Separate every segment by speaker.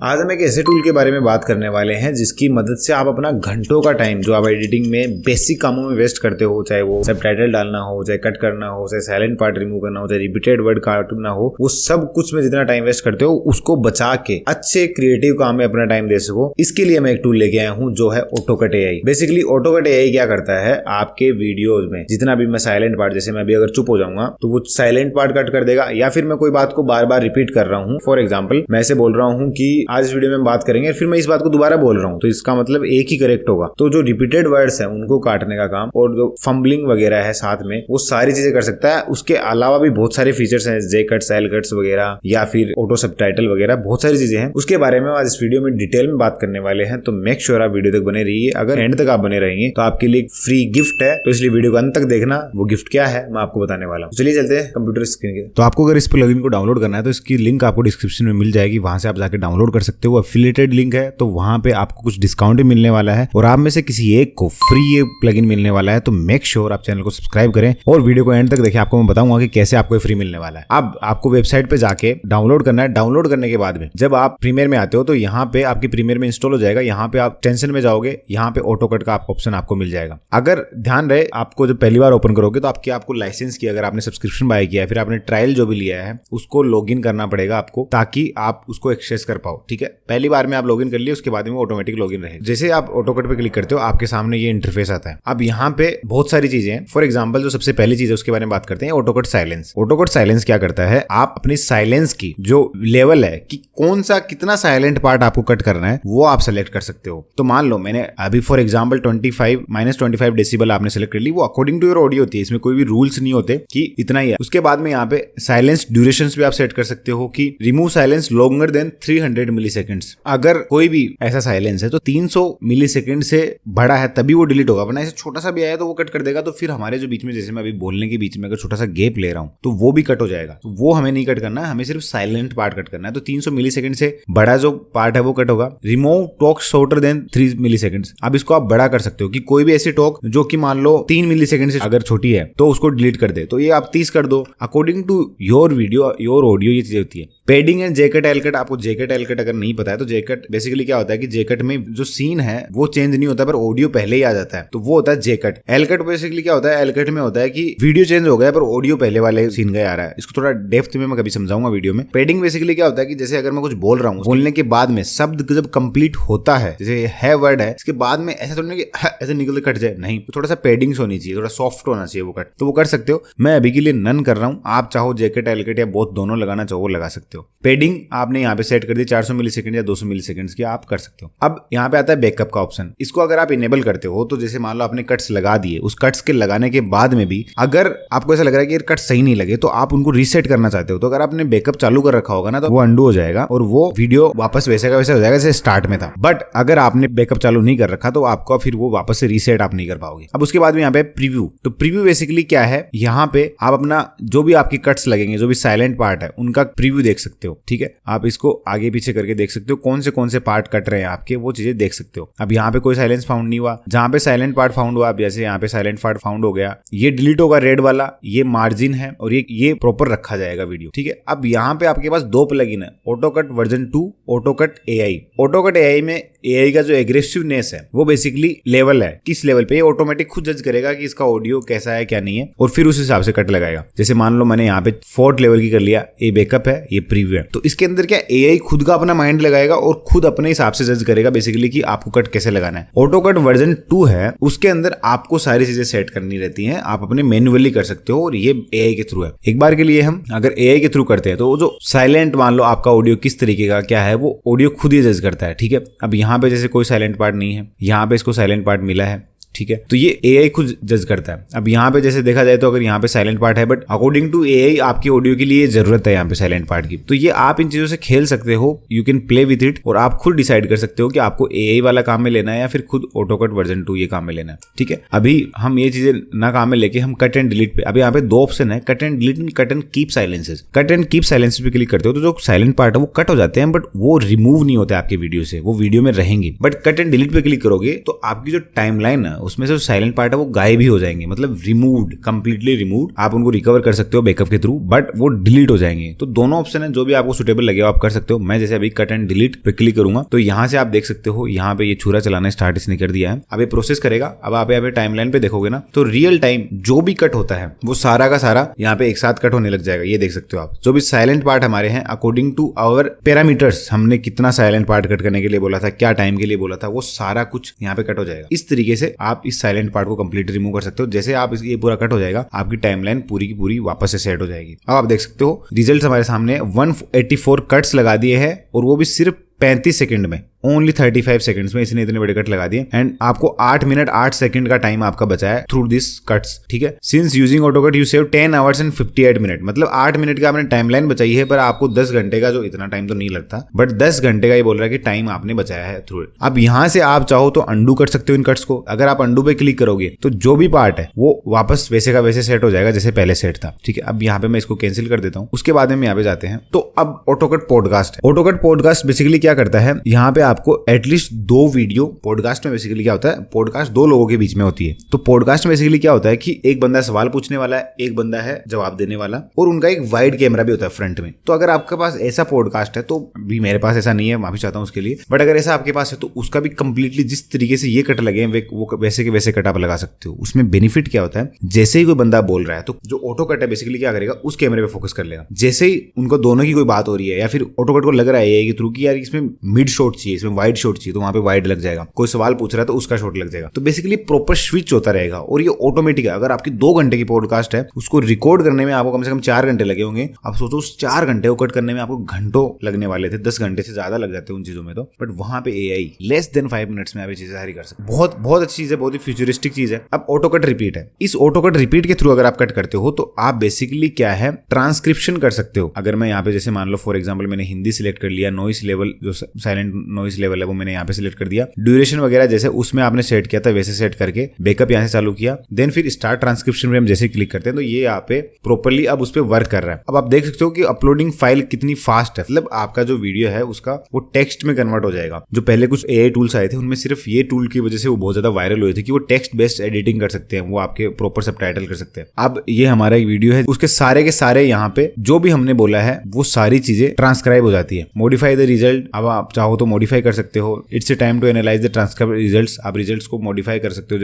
Speaker 1: आज हम एक ऐसे टूल के बारे में बात करने वाले हैं जिसकी मदद से आप अपना घंटों का टाइम जो आप एडिटिंग में बेसिक कामों में वेस्ट करते हो, चाहे वो सबटाइटल डालना हो, चाहे कट करना हो, चाहे साइलेंट पार्ट रिमूव करना हो, चाहे रिपीटेड वर्ड काटना हो, वो सब कुछ में जितना टाइम वेस्ट करते हो उसको बचा के अच्छे क्रिएटिव काम में अपना टाइम दे सको। इसके लिए मैं एक टूल लेके आया हूँ जो है auto cut AI. Basically auto cut AI क्या करता है, आपके वीडियोज में जितना भी मैं साइलेंट पार्ट, जैसे मैं अभी अगर चुप हो जाऊंगा तो वो साइलेंट पार्ट कट कर देगा, या फिर मैं कोई बात को बार बार रिपीट कर रहा हूँ। फॉर एग्जाम्पल मैं ऐसे बोल रहा हूँ कि आज इस वीडियो में बात करेंगे, फिर मैं इस बात को दोबारा बोल रहा हूँ तो इसका मतलब एक ही करेक्ट होगा। तो जो रिपीटेड वर्ड्स हैं उनको काटने का काम और जो फंबलिंग वगैरह है साथ में, वो सारी चीजें कर सकता है। उसके अलावा भी बहुत सारे फीचर्स हैं, जे कट्स, एल कट्स वगैरह, या फिर ऑटो सबटाइटल वगैरह, बहुत सारी चीजें हैं। उसके बारे में आज इस वीडियो में डिटेल में बात करने वाले हैं, तो मेक श्योर आप वीडियो तक बने रहिए। अगर एंड तक आप बने रहेंगे तो आपके लिए फ्री गिफ्ट है, तो इसलिए वीडियो को अंत तक देखना। वो गिफ्ट क्या है मैं आपको बताने वाला हूँ। चलिए चलते हैं कंप्यूटर स्क्रीन के। तो आपको अगर इस प्लगइन को डाउनलोड करना है तो इसकी लिंक आपको डिस्क्रिप्शन में मिल जाएगी, वहां से आप जाके डाउनलोड कर सकते हो। एफिलिएटेड लिंक है तो वहां पे आपको कुछ डिस्काउंट भी मिलने वाला है और आप में से किसी एक को फ्री ये प्लगइन मिलने वाला है। तो मेक श्योर आप चैनल को सब्सक्राइब करें और वीडियो को एंड तक देखें। आपको मैं बताऊंगा कि कैसे आपको फ्री मिलने वाला है। अब आपको वेबसाइट पे जाके डाउनलोड करना है। डाउनलोड करने के बाद में जब आप प्रीमियर में आते हो तो यहाँ पे आपकी प्रीमियर में इंस्टॉल हो जाएगा। यहाँ पे आप टेंशन में जाओगे, यहाँ पे ऑटोकट का ऑप्शन आपको मिल जाएगा। अगर ध्यान रहे, आपको जब पहली बार ओपन करोगे तो आपको लाइसेंस की, अगर आपने सब्सक्रिप्शन बाय किया है, फिर आपने ट्रायल जो भी लिया है उसको लॉगिन करना पड़ेगा आपको, ताकि आप उसको एक्सेस कर पाओ। ठीक है, पहली बार में आप लॉगिन कर लिए, उसके बाद में ऑटोमेटिक लॉगिन रहेगा। जैसे आप ऑटोकट पे क्लिक करते हो आपके सामने ये इंटरफेस आता है। अब यहाँ पे बहुत सारी चीजें हैं। फॉर एग्जांपल जो सबसे पहली चीज है उसके बारे में बात करते हैं, ऑटोकट साइलेंस। ऑटोकट साइलेंस क्या करता है, आप अपनी साइलेंस की जो लेवल है कि कौन सा कितना साइलेंट पार्ट आपको कट करना है वो आप सेलेक्ट कर सकते हो। तो मान लो मैंने अभी फॉर एग्जांपल 25 डेसिबल आपने सेलेक्ट कर ली, वो अकॉर्डिंग टू योर ऑडियो होती है, इसमें कोई भी रूल्स नहीं होते कि इतना ही है। उसके बाद में यहाँ पे साइलेंस ड्यूरेशंस भी आप सेट कर सकते हो कि रिमूव साइलेंस लॉन्गर देन 300 मिली सेकेंड्स। अगर कोई भी ऐसा साइलेंस है तो 300 मिली सेकेंड से बड़ा है तभी वो डिलीट होगा, वरना ऐसे छोटा सा भी आया तो वो कट कर देगा। तो फिर हमारे जो बीच में, जैसे मैं अभी बोलने के बीच में अगर छोटा सा गैप ले रहा हूं तो वो भी कट हो जाएगा। तो वो हमें नहीं कट करना है, हमें सिर्फ साइलेंट पार्ट कट करना है। तो 300 मिली सेकेंड से बड़ा जो पार्ट है वो कट होगा। रिमूव टॉक शॉर्टर देन 3 मिली सेकेंड। अब इसको आप बड़ा कर सकते हो कि कोई भी ऐसी टॉक जो कि मान लो 3 मिली सेकेंड से अगर छोटी है तो उसको डिलीट कर दे, तो ये आप 30 कर दो। According to your video, your audio, ये चीजें होती है। पेडिंग एंड जेकट एलकट, आपको जेकट एलकट अगर नहीं पता है तो जेकट बेसिकली क्या होता है कि जेकट में जो सीन है वो चेंज नहीं होता पर ऑडियो पहले ही आ जाता है, तो वो होता है जेकट। एलकट बेसिकली क्या होता है, एलकट में होता है कि वीडियो चेंज हो गया पर ऑडियो पहले वाले सीन का आ रहा है। इसको थोड़ा डेप्थ में मैं कभी समझाऊंगा वीडियो में। पेडिंग बेसिकली क्या होता है कि जैसे अगर मैं कुछ बोल रहा हूँ, बोलने के बाद में शब्द जब कंप्लीट होता है, जैसे है वर्ड है, इसके बाद में ऐसा थोड़ा कि ऐसे निकल कट जाए, नहीं, तो थोड़ा सा पेडिंग होनी चाहिए, थोड़ा सॉफ्ट होना चाहिए वो कट, तो वो कर सकते हो। मैं अभी के लिए नन कर रहा हूँ, आप चाहो जेकट एलकट या बहुत दोनों लगाना चाहो वो लगा सकते हो। पेडिंग आपने यहाँ पे सेट कर दी 400 मिली सेकेंड या 200 मिली सेकेंड की, आप कर सकते हो। अब यहाँ पे आता है बैकअप का ऑप्शन। इसको अगर आप इनेबल करते हो तो जैसे मान लो आपने कट्स लगा दिए, उस कट्स के लगाने के बाद में भी अगर आपको ऐसा लग रहा है कि कट सही नहीं लगे तो आप उनको रीसेट करना चाहते हो, तो अगर आपने बैकअप चालू कर रखा होगा ना तो वो अंडू हो जाएगा और वो वीडियो वापस वैसे का वैसे हो जाएगा जैसे स्टार्ट में था। बट अगर आपने बैकअप चालू नहीं कर रखा तो आपको फिर वो वापस से रीसेट आप नहीं कर पाओगे। अब उसके बाद में यहाँ पे प्रीव्यू। तो प्रीव्यू बेसिकली क्या है, यहाँ पे आप अपना जो भी आपकी कट्स लगेंगे, जो भी साइलेंट पार्ट है उनका प्रीव्यू देख सकते हो। ठीक है, आप इसको आगे पीछे करके देख सकते हो कौन से पार्ट कट रहे हैं आपके, वो चीजें देख सकते हो। अब यहाँ पे कोई साइलेंस फाउंड नहीं हुआ, जहां पे साइलेंट पार्ट फाउंड हुआ, जैसे यहाँ पे साइलेंट पार्ट फाउंड हो गया, ये डिलीट होगा रेड वाला, ये मार्जिन है और ये प्रॉपर रखा जाएगा वीडियो। ठीक है, अब यहाँ पे आपके पास 2 प्लगइन है, auto cut version 2, auto cut AI. Auto cut AI में एआई का जो एग्रेसिवनेस है वो बेसिकली लेवल है, किस लेवल पे, ये ऑटोमेटिक खुद जज करेगा कि इसका ऑडियो कैसा है क्या नहीं है और फिर उस हिसाब से कट लगाएगा। जैसे मान लो मैंने यहाँ पे 4th लेवल की कर लिया, ये बैकअप है, ये प्रीव्यू है। तो इसके अंदर क्या एआई खुद का अपना माइंड लगाएगा और खुद अपने हिसाब से जज करेगा बेसिकली कि आपको कट कैसे लगाना है। ऑटोकट वर्जन 2 है, उसके अंदर आपको सारी चीजें सेट करनी रहती हैं, आप अपने मैन्युअली कर सकते हो और ये एआई के थ्रू है। एक बार के लिए हम अगर एआई के थ्रू करते हैं तो वो जो साइलेंट, मान लो आपका ऑडियो किस तरीके का क्या है, वो ऑडियो खुद ही जज करता है। ठीक है, अब यहाँ पे जैसे कोई साइलेंट पार्ट नहीं है, यहाँ पे इसको साइलेंट पार्ट मिला है। ठीक है, तो ये एआई खुद जज करता है। अब यहाँ पे जैसे देखा जाए तो अगर यहाँ पे साइलेंट पार्ट है बट अकॉर्डिंग टू एआई आपकी ऑडियो के लिए जरूरत है यहाँ पे साइलेंट पार्ट की, तो ये आप इन चीजों से खेल सकते हो। You can play with it और आप खुद डिसाइड कर सकते हो कि आपको एआई वाला काम में लेना है या फिर खुद ऑटोकट वर्जन 2 ये काम में लेना है। ठीक है, अभी हम ये चीजें ना काम में लेके हम कट एंड डिलीट पे, अभी यहाँ पे 2 ऑप्शन है, cut and delete and cut and keep silences. Cut and keep silences पे क्लिक करते हो तो जो साइलेंट पार्ट है वो कट हो जाते हैं बट वो रिमूव नहीं होते आपके वीडियो से, वो वीडियो में रहेंगे। बट कट एंड डिलीट पे क्लिक करोगे तो आपकी जो टाइमलाइन है उसमें से जो साइलेंट पार्ट है वो गायब ही हो जाएंगे, मतलब रिमूव्ड, कंप्लीटली रिमूव्ड। आप उनको रिकवर कर सकते हो बैकअप के थ्रू, बट वो डिलीट हो जाएंगे। तो दोनों ऑप्शन है, जो भी आपको सुटेबल लगे आप कर सकते हो। मैं जैसे अभी कट एंड डिलीट पे क्लिक करूंगा तो यहाँ से आप देख सकते हो, यहाँ पे ये छुरा चलाना स्टार्ट इसने कर दिया है। अब ये प्रोसेस करेगा। अब आप यहाँ पे टाइमलाइन पे देखोगे ना तो रियल टाइम जो भी कट होता है वो सारा का सारा यहाँ पे एक साथ कट होने लग जाएगा। ये देख सकते हो आप, जो भी साइलेंट पार्ट हमारे हैं अकॉर्डिंग टू आवर पैरामीटर्स, हमने कितना साइलेंट पार्ट कट करने के लिए बोला था, क्या टाइम के लिए बोला था, वो सारा कुछ यहाँ पे कट हो जाएगा। इस तरीके से आप इस साइलेंट पार्ट को कंप्लीट रिमूव कर सकते हो। जैसे आप ये पूरा कट हो जाएगा, आपकी टाइमलाइन पूरी की पूरी वापस से सेट हो जाएगी। अब आप देख सकते हो रिजल्ट हमारे सामने 184 कट्स लगा दिए हैं, और वो भी सिर्फ 35 सेकंड में, ओनली 35 सेकंड्स में इसने इतने बड़े कट लगा दिए। एंड आपको 8 मिनट 8 सेकंड का टाइम आपका बचा है थ्रू दिस कट्स, ठीक है। Since using auto cut you save 10 hours and 58 minute, मतलब 8 मिनट का आपने टाइमलाइन बचाई है, पर आपको 10 घंटे का, जो इतना टाइम तो नहीं लगता, बट 10 घंटे का ये बोल रहा है कि टाइम आपने बचाया है थ्रू इट। अब यहाँ से आप चाहो तो अंडू कर सकते हो इन कट्स को। अगर आप अंडू पे क्लिक करोगे तो जो भी पार्ट है वो वापस वैसे का वैसे सेट हो जाएगा जैसे पहले सेट था, ठीक है। अब यहाँ पे मैं इसको कैंसिल कर देता हूँ। उसके बाद में यहाँ पे जाते हैं। तो अब ऑटोकट पॉडकास्ट है। ऑटोकट पॉडकास्ट बेसिकली क्या करता है, यहाँ पे आपको एटलीस्ट 2 वीडियो, पॉडकास्ट में बेसिकली क्या होता है, पॉडकास्ट 2 लोगों के बीच में होती है। तो पॉडकास्ट में बेसिकली क्या होता है कि एक बंदा सवाल पूछने वाला है, एक बंदा है जवाब देने वाला, और उनका एक वाइड कैमरा भी होता है फ्रंट में। तो अगर आपके पास ऐसा पॉडकास्ट है, तो भी मेरे पास ऐसा नहीं है, माफी चाहता हूँ उसके लिए, बट अगर ऐसा आपके पास है तो उसका भी कंप्लीटली जिस तरीके से ये कट लगे वो वैसे के वैसे कट आप लगा सकते हो। उसमें बेनिफिट क्या होता है, जैसे ही कोई बंदा बोल रहा है तो जो ऑटो कट है बेसिकली क्या करेगा, उस कैमरे पे फोकस कर लेगा। जैसे ही उनको दोनों की कोई बात हो रही है, या फिर ऑटो कट को लग रहा है कि थ्रू की यार इसमें मिड शॉट चाहिए, इसमें वाइड शॉट चाहिए, तो वहां पे वाइड लग जाएगा। कोई सवाल पूछ रहा है तो उसका शॉट लग जाएगा। तो बेसिकली प्रॉपर स्विच होता रहेगा, और ये ऑटोमेटिक है। अगर आपकी 2 घंटे की पॉडकास्ट है, उसको रिकॉर्ड करने में आपको कम से कम 4 घंटे लगे होंगे। आप सोचो उस 4 घंटे को कट करने में आपको घंटों लगने वाले थे, 10 घंटे से ज्यादा लग जाते हैं उन चीजों में तो। बट वहां पे एआई लेस देन 5 मिनट्स में आप ये चीजें सारी कर सकते। बहुत बहुत अच्छी चीज है, बहुत ही फ्यूचरिस्टिक चीज है। अब ऑटो कट रिपीट है। इस ऑटो कट रिपीट के थ्रू अगर आप कट करते हो तो आप बेसिकली क्या है, ट्रांसक्रिप्शन कर सकते हो। अगर मैं यहाँ पे जैसे मान लो फॉर एग्जाम्पल मैंने हिंदी सिलेक्ट कर लिया, नॉइस लेवल जो साइलेंट नॉइस लेवल है वो मैंने यहाँ पे सिलेक्ट कर दिया, ड्यूरेशन वगैरह जैसे उसमें आपने सेट किया था वैसे सेट करके बैकअप यहाँ से चालू किया, देन फिर स्टार्ट ट्रांसक्रिप्शन पे हम जैसे क्लिक करते हैं तो ये यहाँ पे प्रॉपर्ली अब उस पे वर्क कर रहा है। अब आप देख सकते हो कि अपलोडिंग फाइल कितनी फास्ट है, मतलब आपका जो वीडियो है उसका वो टेक्स्ट में कन्वर्ट हो जाएगा। जो पहले कुछ एआई टूल्स आए थे उनमें सिर्फ ये टूल की वजह से वो बहुत ज्यादा वायरल हुए थे कि वो टेक्स्ट बेस्ड एडिटिंग कर सकते हैं, वो आपके प्रॉपर सबटाइटल कर सकते हैं। अब ये हमारा एक वीडियो है, उसके सारे के सारे यहाँ पे जो भी हमने बोला है वो सारी चीजें ट्रांसक्राइब हो जाती है। मॉडिफाई द रिजल्ट, अब आप चाहो तो मॉडिफाई कर सकते हो। It's a time to analyse the transcribe results, आप रिजल्ट्स को मॉडिफाई कर सकते हो।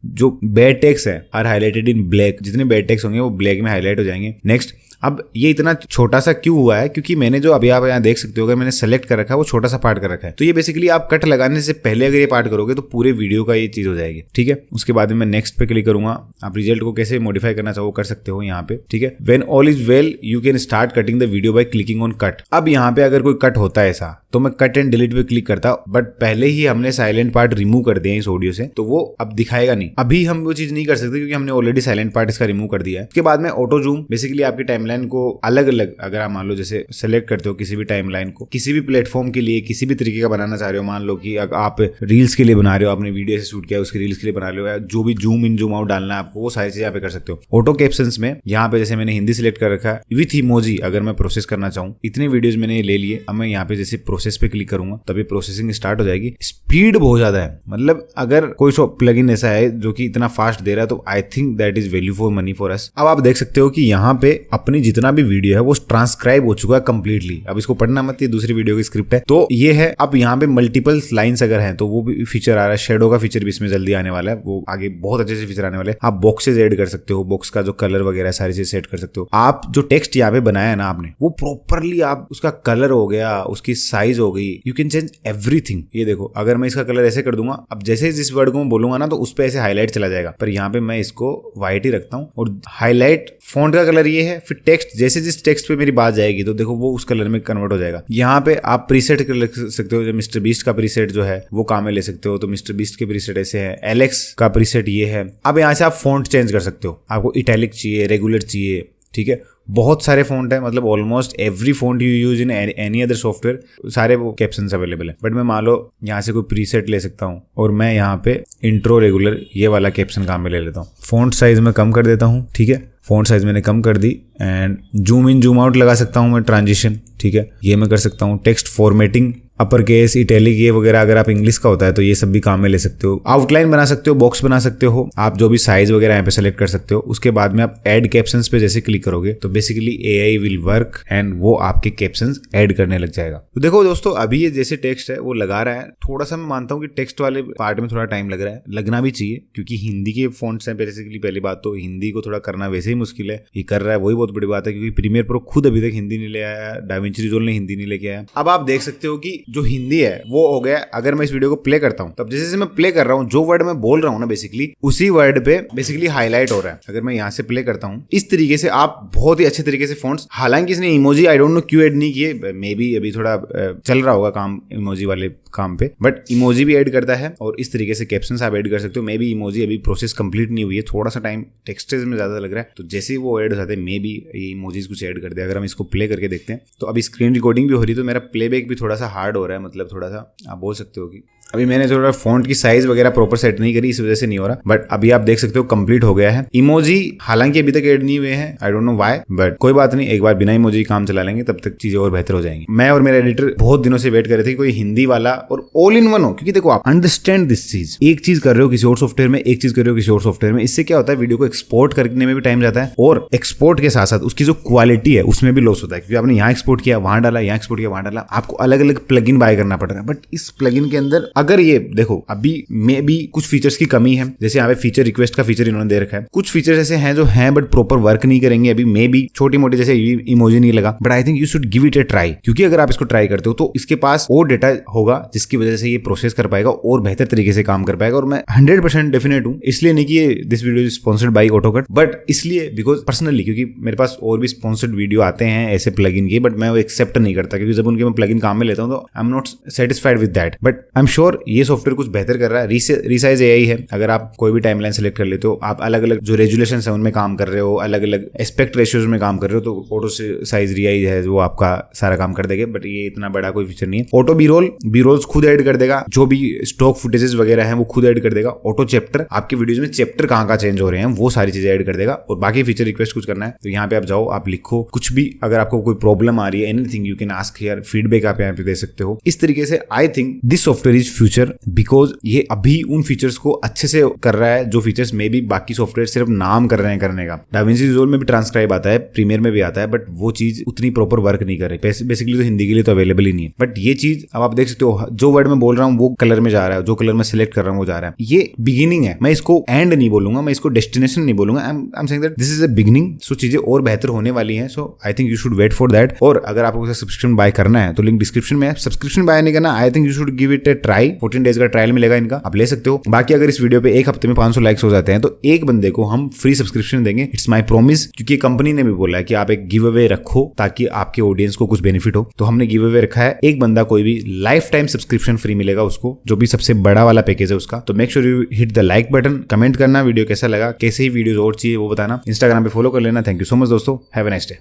Speaker 1: जो बैड टेक्स्ट है आर हाईलाइटेड इन ब्लैक, जितने बैड टेक्स्ट होंगे वो ब्लैक में हाईलाइट हो जाएंगे। नेक्स्ट, अब ये इतना छोटा सा क्यों हुआ है, क्योंकि मैंने जो अभी आप यहाँ देख सकते हो अगर मैंने सेलेक्ट कर रखा है वो छोटा सा पार्ट कर रखा है। तो ये बेसिकली आप कट लगाने से पहले अगर ये पार्ट करोगे तो पूरे वीडियो का ये चीज हो जाएगी, ठीक है। उसके बाद में मैं नेक्स्ट पे क्लिक करूंगा। आप रिजल्ट को कैसे मॉडिफाई करना चाहो कर सकते हो यहाँ पे, ठीक है। When all is well you can start cutting the video by clicking on cut. अब यहाँ पे अगर कोई कट होता है ऐसा तो मैं कट एंड डिलीट पे क्लिक करता, बट पहले ही हमने साइलेंट पार्ट रिमूव कर दिया इस ऑडियो से, तो वो अब दिखाएगा नहीं। अभी हम वो चीज नहीं कर सकते क्योंकि हमने ऑलरेडी साइलेंट पार्ट इसका रिमूव कर दिया है। उसके बाद में ऑटो जूम, बेसिकली आपकी टाइमलाइन को अलग अलग, अगर आप मान लो जैसे सेलेक्ट करते हो किसी भी टाइमलाइन को किसी भी प्लेटफॉर्म के लिए किसी भी तरीके का बनाना चाह रहे हो, मान लो कि आप रील्स के लिए बना रहे हो, आपने वीडियो से शूट किया उसके रील्स के लिए बना रहे हो, या जो भी जूम इन जूम आउट डालना है आपको, वो सारी चीजें यहाँ पे कर सकते हो। ऑटो कैप्शंस में यहाँ पे जैसे मैंने हिंदी सिलेक्ट कर रखा है विथ इमोजी, अगर मैं प्रोसेस करना चाहूँ, इतने वीडियोज मैंने ले लिए। अब मैं यहाँ पे जैसे प्रोसेस पे क्लिक करूंगा तभी प्रोसेसिंग स्टार्ट हो जाएगी। स्पीड बहुत ज्यादा है, मतलब अगर कोई प्लगइन ऐसा है जो कि इतना फास्ट दे रहा है तो I think that is value for money for us. अब आप देख सकते हो कि यहाँ पे अपनी जितना भी वीडियो है वो ट्रांसक्राइब हो चुका है कंप्लीटली। अब इसको पढ़ना मत, ये दूसरी वीडियो की स्क्रिप्ट है तो ये है। अब यहाँ पे मल्टीपल लाइन्स अगर हैं तो वो भी फीचर आ रहा है। शेडो का फीचर भी इसमें जल्दी आने वाला है, वो आगे बहुत अच्छे से फीचर आने वाले हैं। आप बॉक्सेज ऐड कर सकते हो, बॉक्स का जो कलर वगैरह सारी चीज सेट कर सकते हो। आप जो टेक्स्ट यहाँ पे बनाया है ना आपने, वो प्रॉपरली आप उसका कलर हो गया, उसकी साइज हो गई, यू कैन चेंज एवरीथिंग। ये देखो अगर मैं इसका कलर ऐसे कर दूंगा, अब जैसे जिस वर्ड को मैं बोलूंगा ना तो उस पे ऐसे हाईलाइट चला जाएगा, पर यहाँ पे मैं इसको व्हाइट ही रखता हूँ और हाईलाइट फॉन्ट का कलर ये है। फिर टेक्स्ट जैसे जिस टेक्स्ट पे मेरी बात जाएगी तो देखो वो उस कलर में कन्वर्ट हो जाएगा। यहाँ पे आप प्रीसेट कर सकते हो, जो मिस्टर बीस्ट का प्रीसेट जो है वो काम में ले सकते हो, तो मिस्टर बीस्ट के प्रीसेट ऐसे है, एलेक्स का प्रीसेट ये है। अब यहाँ से आप फॉन्ट चेंज कर सकते हो, आपको इटैलिक चाहिए, रेगुलर चाहिए, ठीक है। बहुत सारे फॉन्ट है, मतलब almost every font you use in any other software सारे वो कैप्शंस अवेलेबल है। बट मैं मान लो यहाँ से कोई प्रीसेट ले सकता हूँ और मैं यहाँ पे इंट्रो रेगुलर ये वाला कैप्शन काम में ले लेता हूँ। फॉन्ट साइज में कम कर देता हूँ, ठीक है। फॉन्ट साइज मैंने कम कर दी and zoom in zoom out लगा सकता हूँ मैं, ट्रांजिशन, ठीक है, ये मैं कर सकता हूँ। Text formatting, upper case, italic ये वगैरह अगर आप इंग्लिश का होता है तो ये सब भी काम में ले सकते हो। आउटलाइन बना सकते हो, बॉक्स बना सकते हो, आप जो भी साइज वगैरह यहाँ पे सेलेक्ट कर सकते हो। उसके बाद में आप ऐड कैप्शंस पे जैसे क्लिक करोगे तो basically AI will work and वो आपके कैप्शंस ऐड करने लग जाएगा। तो देखो दोस्तों, अभी ये जैसे टेक्स्ट है वो लगा रहा है, थोड़ा सा मैं मानता हूँ कि टेक्स्ट वाले पार्ट में थोड़ा टाइम लग रहा है, लगना भी चाहिए क्योंकि हिंदी के फॉन्ट्स हैं बेसिकली। पहली बात तो हिंदी को थोड़ा करना वैसे ही मुश्किल है, ये कर रहा है वही बहुत बड़ी बात है क्योंकि प्रीमियर प्रो खुद अभी तक हिंदी नहीं ले आया, डाविंची रिजॉल्व ने हिंदी नहीं लेके आया। अब आप देख सकते हो कि जो हिंदी है वो हो गया। अगर मैं इस वीडियो को प्ले करता हूँ तब जैसे मैं प्ले कर रहा हूँ, जो वर्ड मैं बोल रहा हूँ ना बेसिकली उसी वर्ड पे बेसिकली हाईलाइट हो रहा है। अगर मैं यहाँ से प्ले करता हूँ इस तरीके से आप बहुत ही अच्छे तरीके से फॉन्ट्स, हालांकि इसने इमोजी आई डोंट नो क्यों ऐड नहीं किए, मे बी अभी थोड़ा चल रहा होगा काम इमोजी वाले काम पे, बट इमोजी भी ऐड करता है और इस तरीके से कैप्शंस आप ऐड कर सकते हो। मे बी इमोजी अभी प्रोसेस कंप्लीट नहीं हुई है, थोड़ा सा टाइम टेक्स्टेज में ज्यादा लग रहा है, तो जैसे ही वो ऐड हो जाते हैं मे बी ये इमोजीज कुछ ऐड कर दे। अगर हम इसको प्ले करके देखते हैं तो अभी स्क्रीन रिकॉर्डिंग भी हो रही है तो मेरा प्लेबैक भी थोड़ा सा हार्ड हो रहा है, मतलब थोड़ा सा आप बोल सकते हो कि अभी मैंने थोड़ा फॉन्ट की साइज वगैरह प्रॉपर सेट नहीं करी, इस वजह से नहीं हो रहा, बट अभी आप देख सकते हो कंप्लीट हो गया है। इमोजी हालांकि अभी तक ऐड नहीं हुए हैं, I don't know why, but कोई बात नहीं, एक बार बिना इमोजी काम चला लेंगे तब तक चीजें और बेहतर हो जाएंगी। मैं और मेरा एडिटर बहुत दिनों से वेट कर रहे थे कि कोई हिंदी वाला और ऑल इन वन हो, क्योंकि देखो आप अंडरस्टैंड दिस चीज, एक चीज कर रहे हो किसी और सॉफ्टवेयर में, एक चीज कर रहे हो किसी और सॉफ्टवेयर में, इससे क्या होता है वीडियो को एक्सपोर्ट करने में भी टाइम जाता है और एक्सपोर्ट के साथ साथ उसकी जो क्वालिटी है उसमें भी लॉस होता है, क्योंकि आपने यहाँ एक्सपोर्ट किया वहां डाला, यहाँ एक्सपोर्ट किया वहां डाला, आपको अलग अलग प्लगइन बाय करना पड़ रहा है। बट इस प्लगइन के अंदर अगर ये देखो अभी मे भी कुछ फीचर्स की कमी है, जैसे यहाँ पे फीचर रिक्वेस्ट का फीचर इन्होंने दे रखा है, कुछ फीचर्स ऐसे हैं जो हैं बट प्रॉपर वर्क नहीं करेंगे अभी, मे भी छोटी मोटी जैसे इमोजी नहीं लगा, but I think you should give it A try, क्योंकि अगर आप इसको ट्राई करते हो तो इसके पास और डेटा होगा जिसकी वजह से ये प्रोसेस कर पाएगा और बेहतर तरीके से काम कर पाएगा। और मैं 100% डेफिनेट हूँ, इसलिए नहीं कि ये this video is sponsored by Autocut, but इसलिए बिकॉज पर्सनली, क्योंकि मेरे पास और भी स्पॉन्सर्ड वीडियो आते हैं ऐसे प्लगइन के, बट मैं वो एक्सेप्ट नहीं करता क्योंकि जब उनके मैं प्लगइन काम में लेता हूँ तो I am not satisfied with that. But I am sure ये सॉफ्टवेयर कुछ बेहतर कर रहा है। रिसाइज AI है, अगर आप कोई भी टाइमलाइन सेलेक्ट कर लेते हो, आप अलग अलग जो रेजुलेशन है उनमें काम कर रहे हो, अलग अलग एस्पेक्ट रेशियोज में काम कर रहे हो, तो ऑटो साइज रिसाइज है वो आपका सारा काम कर देगा। बट ये इतना बड़ा कोई फीचर नहीं है। ऑटो बी रोल्स खुद ऐड कर देगा, जो भी स्टॉक फुटेजेस वगैरह हैं वो खुद ऐड कर देगा। ऑटो चैप्टर, आपके वीडियोज में चैप्टर कहाँ चेंज हो रहे हैं वो सारी चीजें ऐड कर देगा। और बाकी फीचर रिक्वेस्ट कुछ करना है तो यहाँ पे आप जाओ, आप लिखो कुछ भी, अगर आपको कोई प्रॉब्लम आ रही है anything you can ask here, feedback आप यहाँ पे दे सकते हो। इस तरीके से I think this software is future, because ये अभी उन फीचर्स को अच्छे से कर रहा है जो फीचर्स में भी बाकी सॉफ्टवेयर सिर्फ नाम कर रहे हैं करने का। डाविंची रिजॉल्व में भी ट्रांसक्राइब आता है, प्रीमियर में भी आता है, बट वो चीज उतनी प्रॉपर वर्क नहीं कर रही। बेसिकली तो हिंदी के लिए तो अवेलेबल ही नहीं है। बट ये चीज अब आप देख सकते हो, जो वर्ड मैं बोल रहा हूँ वो कलर में जा रहा है, जो कलर मैं सिलेक्ट कर रहा हूँ वो जा रहा है। ये बिगिनिंग है, मैं इसको एंड नहीं बोलूंगा, मैं इसको डेस्टिनेशन नहीं बोलूंगा। I am saying that this is a beginning. So चीजें और बेहतर होने वाली हैं। So I think you should wait for that. और अगर आपको सब्सक्रिप्शन बाय करना है तो लिंक डिस्क्रिप्शन में है। सब्सक्रिप्शन बाय नहीं करना, आई think you should give it A try. 14 days का ट्रायल मिलेगा इनका, आप ले सकते हो। बाकी अगर इस वीडियो पे एक हफ्ते में 500 लाइक्स हो जाते हैं तो एक बंदे को हम फ्री सब्सक्रिप्शन देंगे। इट्स माय प्रॉमिस, क्योंकि कंपनी ने भी बोला है कि आप एक गिव अवे रखो ताकि आपके ऑडियंस को कुछ बेनिफिट हो। तो हमने गिव अवे रखा है, एक बंदा कोई भी लाइफ टाइम सब्सक्रिप्शन फ्री मिलेगा उसको, जो भी सबसे बड़ा वाला पैकेज है उसका। तो make sure you hit the like button, comment करना वीडियो कैसा लगा, कैसे ही वीडियोस और चाहिए वो बताना, इंस्टाग्राम पे फॉलो कर लेना। थैंक यू सो मच दोस्तों, हैव अ नाइस डे।